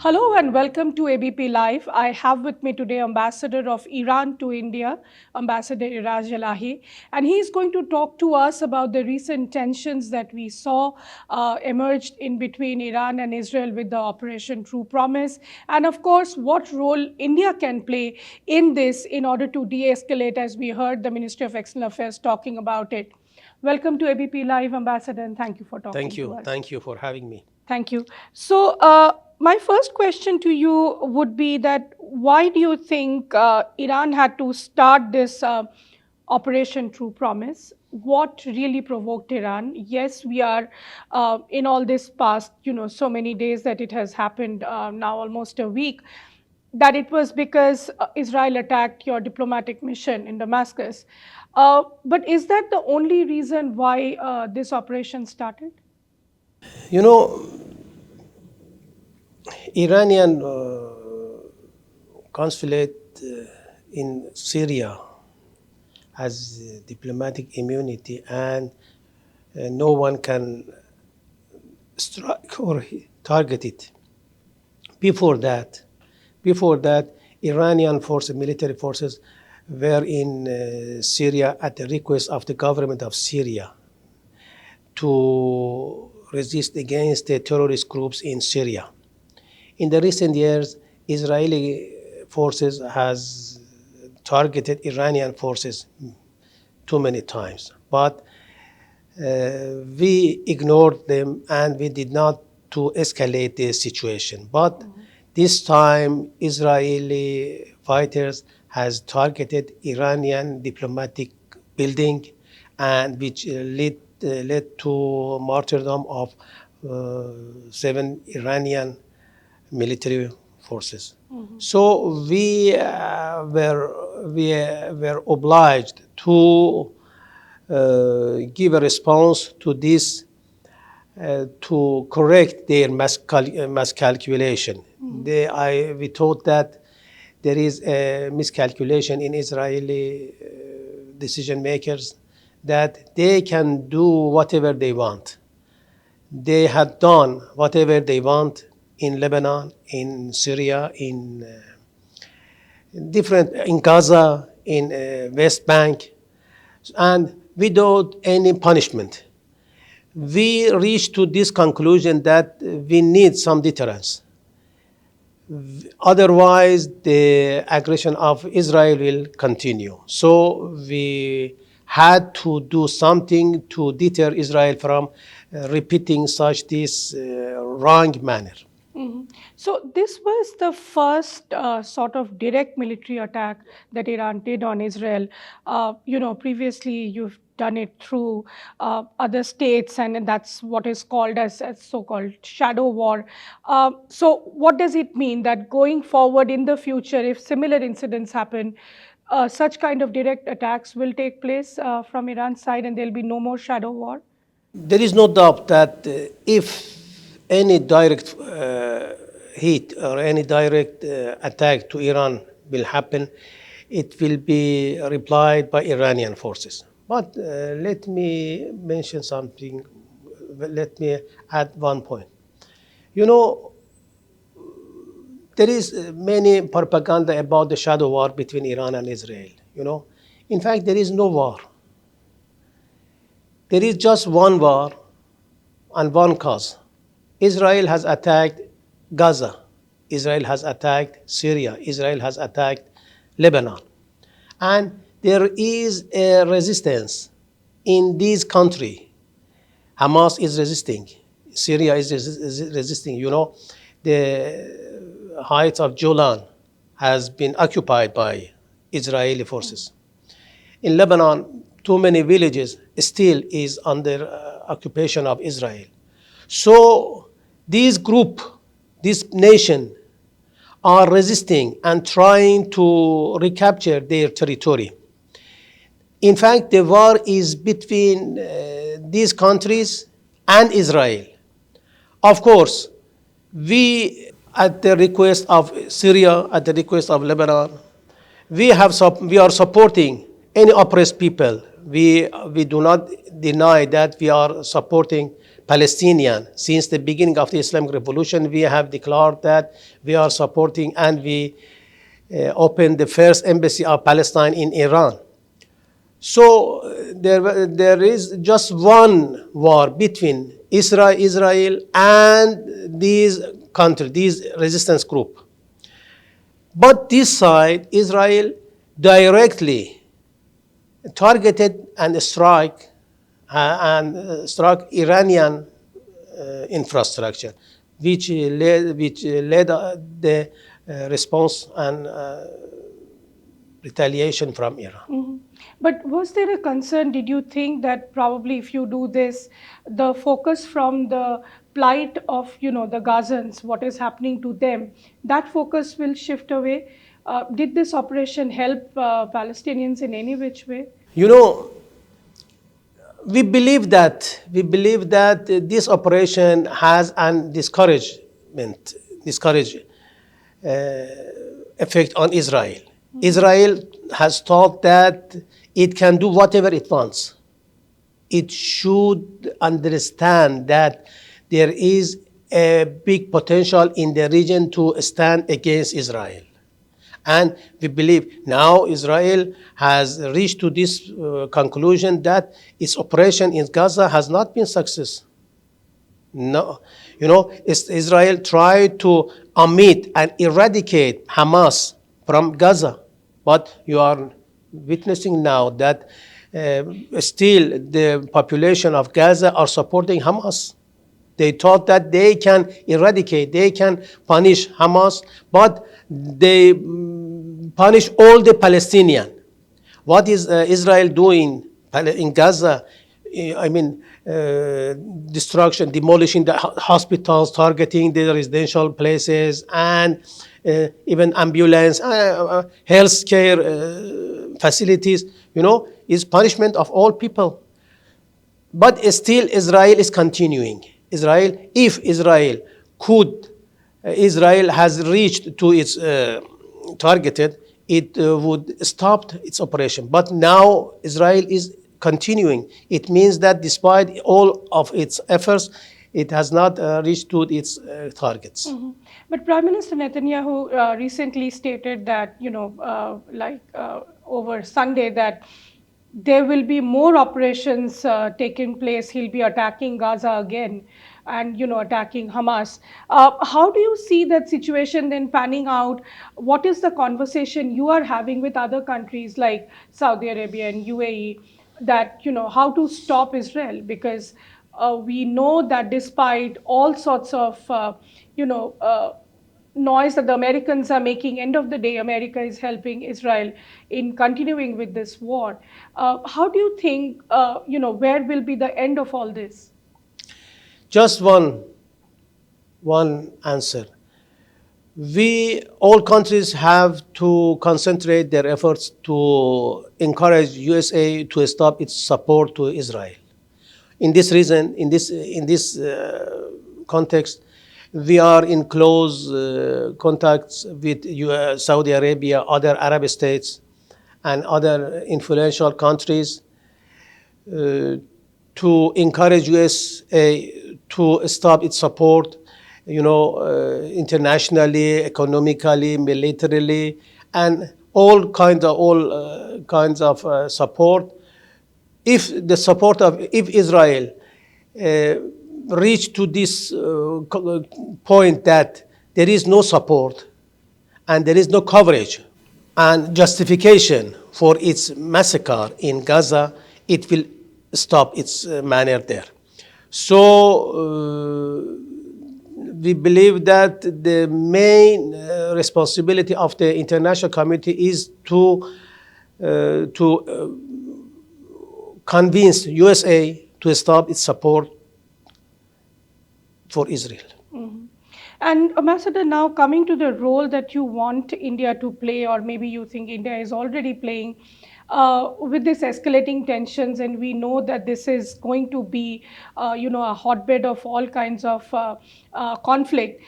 Hello and welcome to ABP Live. I have with me today Ambassador of Iran to India, Ambassador Iraj Elahi, and he is going to talk to us about the recent tensions that we saw emerged in between Iran and Israel with the Operation True Promise, and of course, what role India can play in this in order to de-escalate, as we heard the Ministry of External Affairs talking about it. Welcome to ABP Live, Ambassador, and thank you for talking to us. Thank you for having me. Thank you. So, my first question to you would be that why do you think Iran had to start this Operation True Promise? What really provoked Iran? Yes, we are in all this past, so many days that it has happened now almost a week, that it was because Israel attacked your diplomatic mission in Damascus. But is that the only reason why this operation started? You know, Iranian consulate in Syria has diplomatic immunity, and no one can strike or target it. Before that, Iranian military forces were in Syria at the request of the government of Syria to resist against the terrorist groups in Syria. In the recent years, Israeli forces has targeted Iranian forces too many times, but we ignored them and we did not to escalate the situation. But this time, Israeli fighters has targeted Iranian diplomatic building, and which led to martyrdom of 7 Iranian military forces. So we were obliged to give a response to this, to correct their miscalculation. We thought that there is a miscalculation in Israeli decision makers, that they can do whatever they want. They had done whatever they want in Lebanon, in Syria, in Gaza, in West Bank, and without any punishment. We reached to this conclusion that we need some deterrence. Otherwise, the aggression of Israel will continue. So we had to do something to deter Israel from repeating this wrong manner. So this was the first sort of direct military attack that Iran did on Israel. Previously you've done it through other states, and that's what is called as so-called shadow war. So what does it mean that going forward in the future, if similar incidents happen, such kind of direct attacks will take place from Iran's side and there'll be no more shadow war? There is no doubt that if any direct hit or any direct attack to Iran will happen, it will be replied by Iranian forces. But let me mention something. Let me add one point. There is many propaganda about the shadow war between Iran and Israel. In fact, there is no war. There is just one war and one cause. Israel has attacked Gaza. Israel has attacked Syria. Israel has attacked Lebanon. And there is a resistance in this country. Hamas is resisting. Syria is resisting. The heights of Golan has been occupied by Israeli forces. In Lebanon, too many villages still is under occupation of Israel. So this group, this nation, are resisting and trying to recapture their territory. In fact, the war is between these countries and Israel. Of course, we, at the request of Syria, at the request of Lebanon, we are supporting any oppressed people. We do not deny that we are supporting Palestinian. Since the beginning of the Islamic Revolution, we have declared that we are supporting, and we opened the first embassy of Palestine in Iran. So there is just one war between Israel and these countries, these resistance group. But this side, Israel, directly targeted and struck Iranian infrastructure, which led the response and retaliation from Iran. Mm-hmm. But was there a concern? Did you think that probably if you do this, the focus from the plight of the Gazans, what is happening to them, that focus will shift away? Did this operation help Palestinians in any which way? You know, we believe that this operation has an discourage effect on Israel. Israel has thought that it can do whatever it wants. It should understand that there is a big potential in the region to stand against Israel. And we believe now Israel has reached to this conclusion that its operation in Gaza has not been success. No, Israel tried to omit and eradicate Hamas from Gaza, but you are witnessing now that still the population of Gaza are supporting Hamas. They thought that they can eradicate, they can punish Hamas, but they punish all the Palestinians. What is Israel doing in Gaza? Destruction, demolishing the hospitals, targeting the residential places, and even ambulance, healthcare facilities, is punishment of all people. But still Israel is continuing. If Israel has reached to its targeted, it would stop its operation. But now Israel is continuing. It means that despite all of its efforts, it has not reached to its targets. Mm-hmm. But Prime Minister Netanyahu recently stated that, over Sunday, that there will be more operations taking place. He'll be attacking Gaza again and, attacking Hamas. How do you see that situation then panning out? What is the conversation you are having with other countries like Saudi Arabia and UAE that, how to stop Israel? Because we know that despite all sorts of, noise that the Americans are making, end of the day, America is helping Israel in continuing with this war. How do you think, where will be the end of all this? Just one answer. All countries have to concentrate their efforts to encourage USA to stop its support to Israel. In this context, we are in close contacts with Saudi Arabia, other Arab states, and other influential countries to encourage USA to stop its support, internationally, economically, militarily, and all kinds of support. If Israel reach to this point that there is no support and there is no coverage and justification for its massacre in Gaza, it will stop its manner there. So we believe that the main responsibility of the international community is to convince USA to stop its support for Israel. Mm-hmm. And Ambassador, now coming to the role that you want India to play, or maybe you think India is already playing with this escalating tensions, and we know that this is going to be, a hotbed of all kinds of conflict.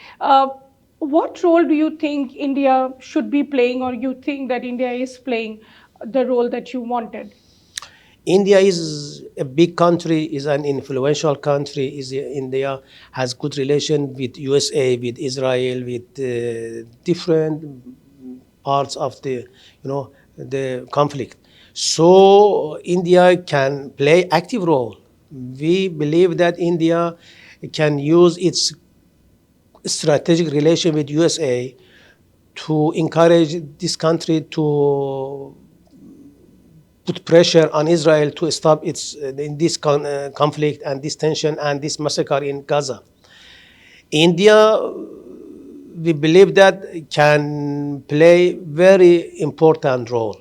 What role do you think India should be playing, or you think that India is playing the role that you wanted? India is a big country, is an influential country. India has good relation with USA, with Israel, with different parts of the conflict. So India can play active role. We believe that India can use its strategic relation with USA to encourage this country to put pressure on Israel to stop its in this conflict and this tension and this massacre in Gaza. India, we believe that can play very important role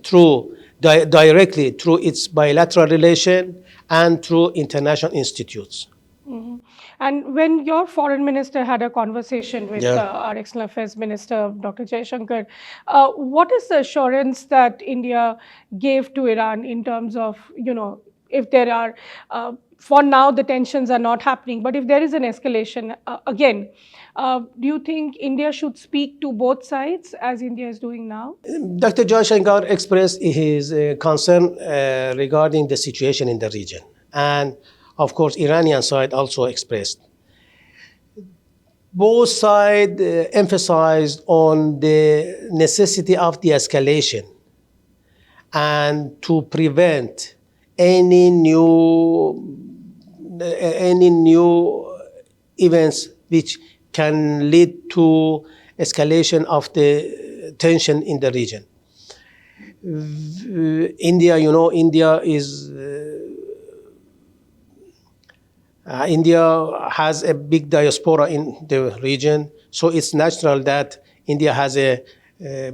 through directly through its bilateral relation and through international institutes. Mhm. And when your foreign minister had a conversation with Yeah. our external affairs minister, Dr. Jaishankar, what is the assurance that India gave to Iran in terms of, if there are, for now, the tensions are not happening, but if there is an escalation again, do you think India should speak to both sides as India is doing now? Dr. Jaishankar expressed his concern regarding the situation in the region. And of course, Iranian side also expressed. Both sides emphasized on the necessity of de-escalation and to prevent any new events which can lead to escalation of the tension in the region. India, India has a big diaspora in the region, so it's natural that India has a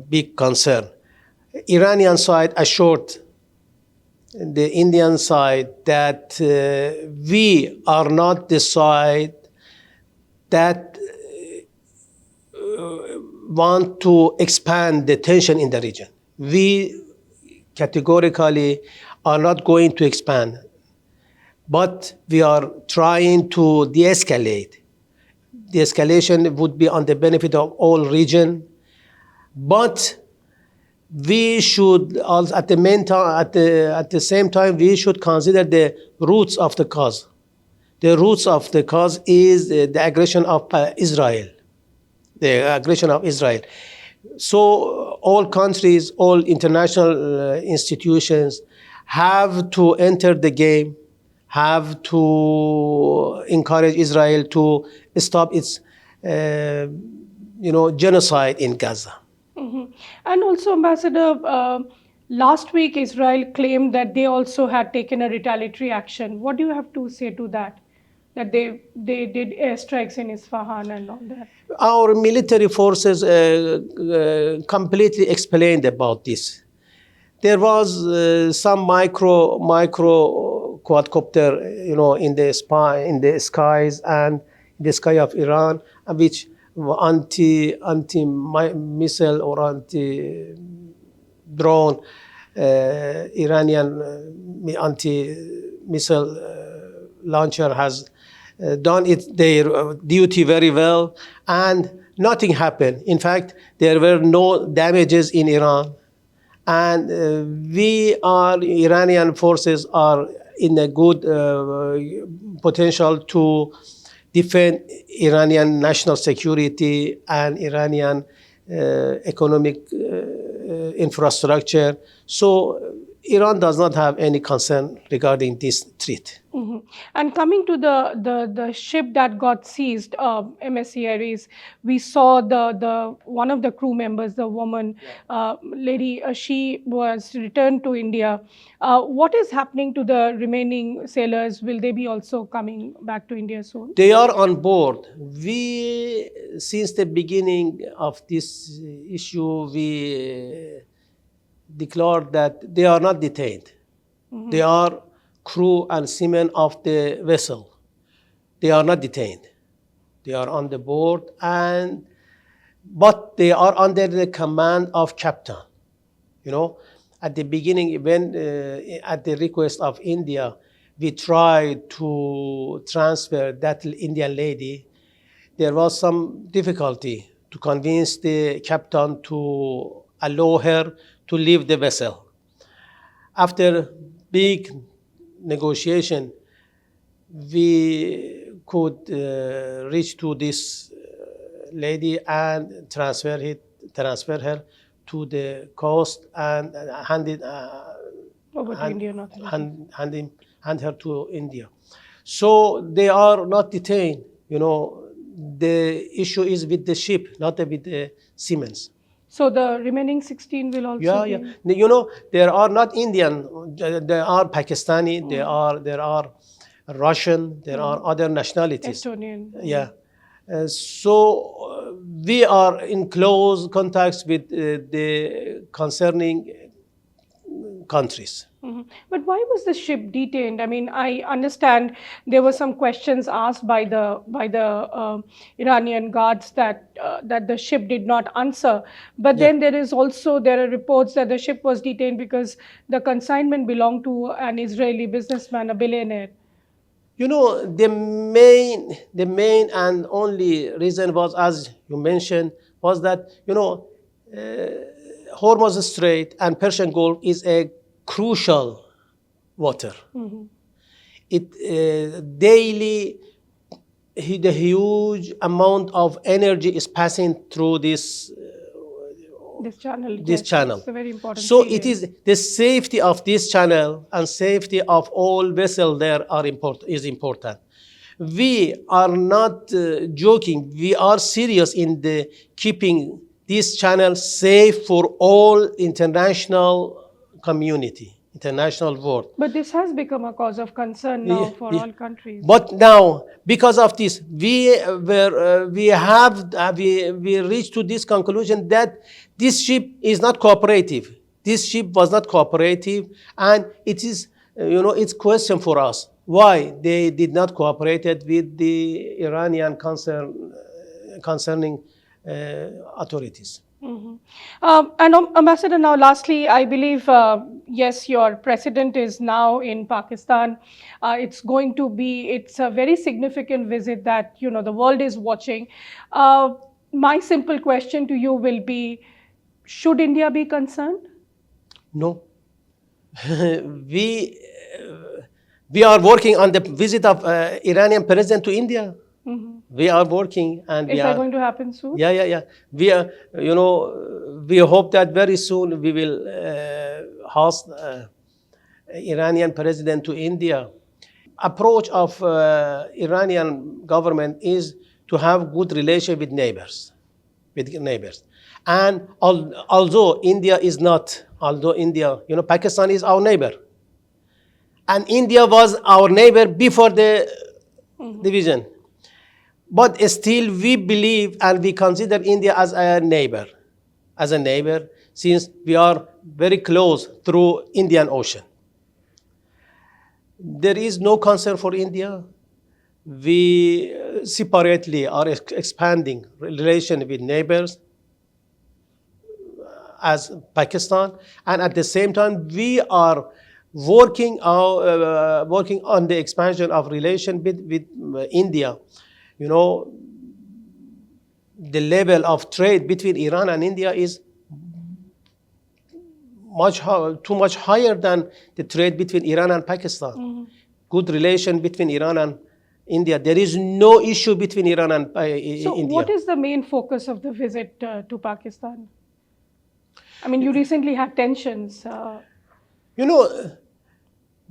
big concern. Iranian side assured the Indian side that we are not the side that want to expand the tension in the region. We categorically are not going to expand, but we are trying to de-escalate. De-escalation would be on the benefit of all region, but we should also at the same time we should consider the roots of the cause. The roots of the cause is the aggression of Israel. The aggression of Israel. So all countries, all international institutions have to enter the game, have to encourage Israel to stop its genocide in Gaza. Mhm. And also, Ambassador, last week Israel claimed that they also had taken a retaliatory action. What do you have to say to that? That they did airstrikes in Isfahan and all that. Our military forces completely explained about this. There was some micro quadcopter, in the skies and the sky of Iran, which anti missile or anti drone Iranian anti missile launcher has done their duty very well, and nothing happened. In fact, there were no damages in Iran, and Iranian forces are in a good potential to defend Iranian national security and Iranian economic infrastructure. So Iran does not have any concern regarding this threat. Mhm. And coming to the ship that got seized, MSC Aries, we saw the one of the crew members, the woman, lady, she was returned to India. What is happening to the remaining sailors? Will they be also coming back to India soon? They are on board. We, since the beginning of this issue, we declared that they are not detained. Mhm. They are crew and seamen of the vessel. They are not detained. They are on the board, but they are under the command of captain. At the beginning, when at the request of India, we tried to transfer that Indian lady. There was some difficulty to convince the captain to allow her to leave the vessel. after big negotiation, we could reach to this lady and transfer her to the coast and Over to Indian authorities. hand her to India. So they are not detained. The issue is with the ship, not with the Siemens. So the remaining 16 will also Yeah. be. There are not Indian. There are Pakistani. There are Russian. There are other nationalities. Estonian. Yeah. So we are in close contacts with the concerning countries. But why was the ship detained? I mean, I understand there were some questions asked by the Iranian guards that the ship did not answer. But Yeah. then there are reports that the ship was detained because the consignment belonged to an Israeli businessman, a billionaire. The main and only reason was, as you mentioned, was that Hormuz Strait and Persian Gulf is a crucial water. It daily the huge amount of energy is passing through this channel. This Yes, channel. it's a very important. So sea it lane. is the safety of this channel and safety of all vessels there is important. We are not joking. We are serious in the keeping this channel safe for all international community, international world. But this has become a cause of concern now for all countries. But now, because of this, we reached to this conclusion that this ship is not cooperative. This ship was not cooperative, and it is, it's question for us why they did not cooperate with the Iranian concerning authorities. And Ambassador, now lastly, I believe, yes, your president is now in Pakistan. It's a very significant visit that, the world is watching. My simple question to you will be, should India be concerned? No. We are working on the visit of Iranian president to India. We are working, and Is that going to happen soon? Yeah. We are, we hope that very soon we will host Iranian president to India. Approach of Iranian government is to have good relation with neighbors, and although India, Pakistan is our neighbor, and India was our neighbor before the division. But still, we believe and we consider India as a neighbor, since we are very close through Indian Ocean. There is no concern for India. We separately are expanding relation with neighbors as Pakistan, and at the same time, we are working on the expansion of relation with India. The level of trade between Iran and India is too much higher than the trade between Iran and Pakistan. Good relation between Iran and India. There is no issue between Iran and India. So what is the main focus of the visit to Pakistan? I mean, you recently had tensions.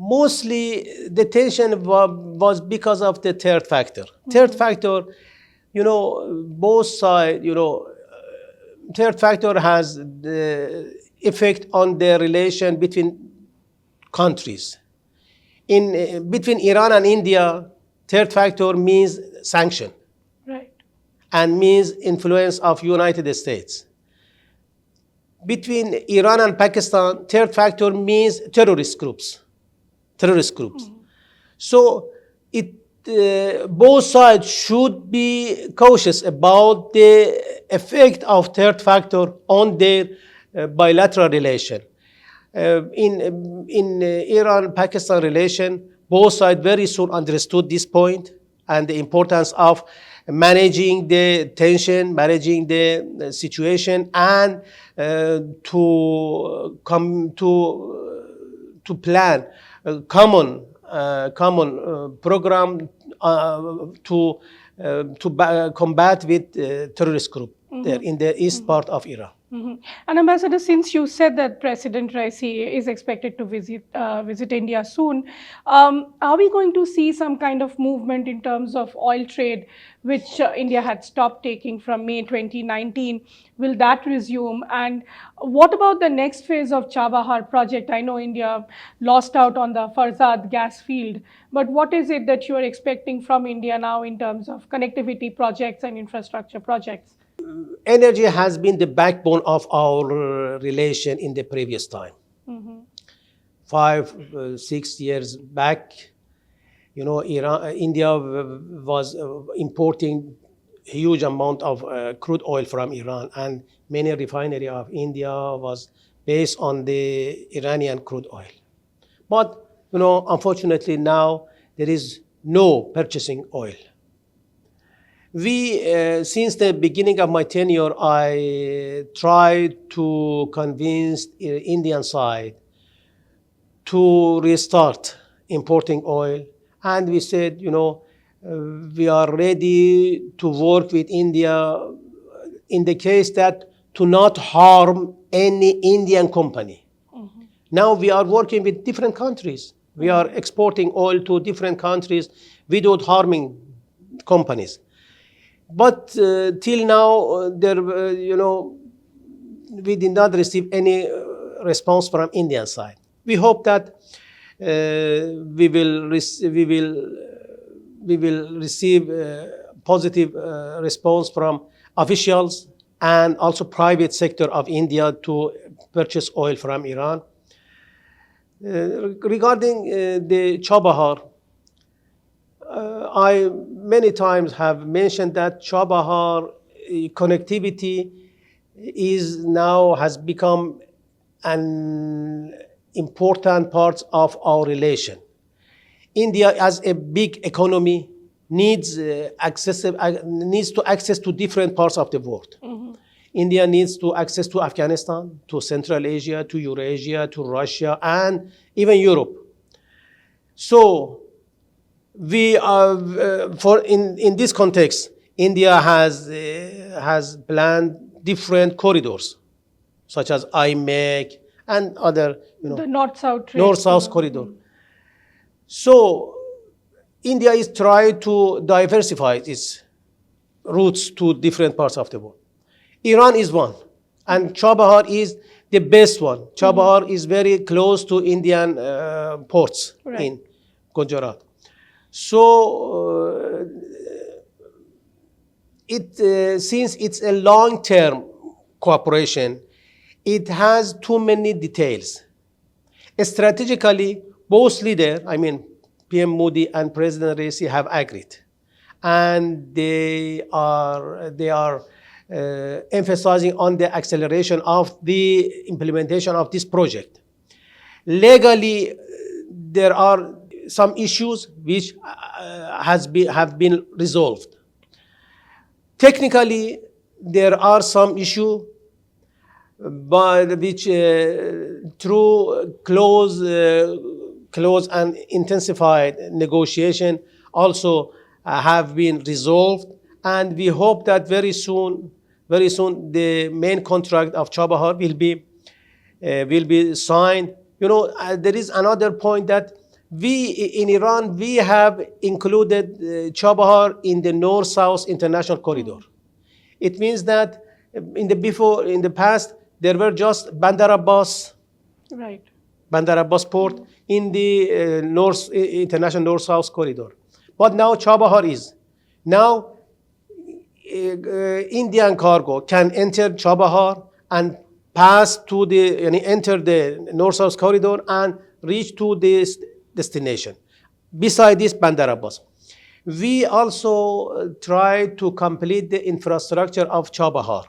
Mostly the tension was because of the third factor. Third factor, both sides, third factor has the effect on the relation between countries. Between Iran and India, third factor means sanction. Right. And means influence of United States. Between Iran and Pakistan, third factor means terrorist groups. So both sides should be cautious about the effect of third factor on their bilateral relation. In Iran-Pakistan relation, both sides very soon understood this point and the importance of managing the tension, managing the situation, and to to plan a common program to combat with terrorist group there in the east part of Iran. And Ambassador, since you said that President Raisi is expected to visit India soon, are we going to see some kind of movement in terms of oil trade, which India had stopped taking from May 2019? Will that resume? And what about the next phase of Chabahar project? I know India lost out on the Farzad gas field, but what is it that you are expecting from India now in terms of connectivity projects and infrastructure projects? Energy has been the backbone of our relation in the previous time. 5-6 years back, India was importing huge amount of crude oil from Iran, and many refinery of India was based on the Iranian crude oil. But unfortunately now there is no purchasing oil. Since the beginning of my tenure, I tried to convince the Indian side to restart importing oil. And we said, we are ready to work with India in the case that to not harm any Indian company. Now we are working with different countries. We are exporting oil to different countries without harming companies. But till now, we did not receive any response from Indian side. We hope that we will receive positive response from officials and also private sector of India to purchase oil from Iran. Regarding the Chabahar, I many times have mentioned that Chabahar connectivity has become an important part of our relation. India, as a big economy, needs to access to different parts of the world. India needs to access to Afghanistan, to Central Asia, to Eurasia, to Russia, and even Europe. So we are in this context, India has planned different corridors, such as IMEC and other, the north-south north-south corridor. So India is trying to diversify its routes to different parts of the world. Iran is one, and Chabahar is the best one. Chabahar is very close to Indian ports in Gujarat. So since it's a long-term cooperation, it has too many details. Strategically, both leaders, PM Modi and President Raisi, have agreed, and they are emphasizing on the acceleration of the implementation of this project. Legally, there are some issues which have been resolved. Technically, there are some issues, but which through close and intensified negotiation also have been resolved, and we hope that very soon the main contract of Chabahar will be signed. There is another point that in Iran we have included Chabahar in the North-South International Corridor. It means that in the past there were just Bandar Abbas port in the International North-South Corridor, but now Chabahar is. Now Indian cargo can enter Chabahar and pass to enter the North-South Corridor and reach to this destination. Beside this Bandar Abbas, we also try to complete the infrastructure of Chabahar.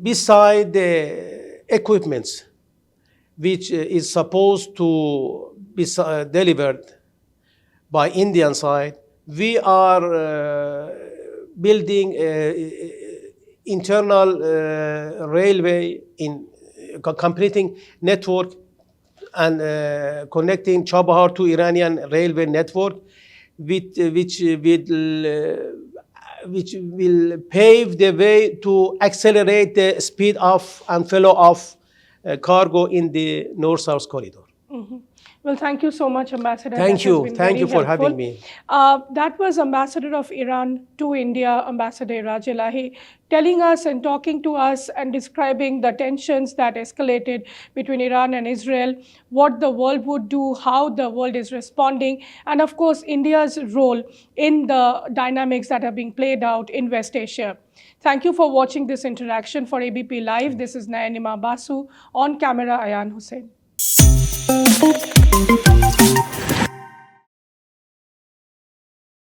Beside the equipments which is supposed to be delivered by Indian side, we are building internal railway, in completing network and connecting Chabahar to Iranian railway network, which will pave the way to accelerate the speed of and flow of cargo in the North-South corridor. Well, thank you so much, Ambassador. That Thank has you. been Thank very you for helpful. having me. That was Ambassador of Iran to India, Ambassador Iraj Elahi, telling us and talking to us and describing the tensions that escalated between Iran and Israel, what the world would do, how the world is responding, and of course, India's role in the dynamics that are being played out in West Asia. Thank you for watching this interaction for ABP Live. This is Nayanima Basu, on camera Ayan Hussain.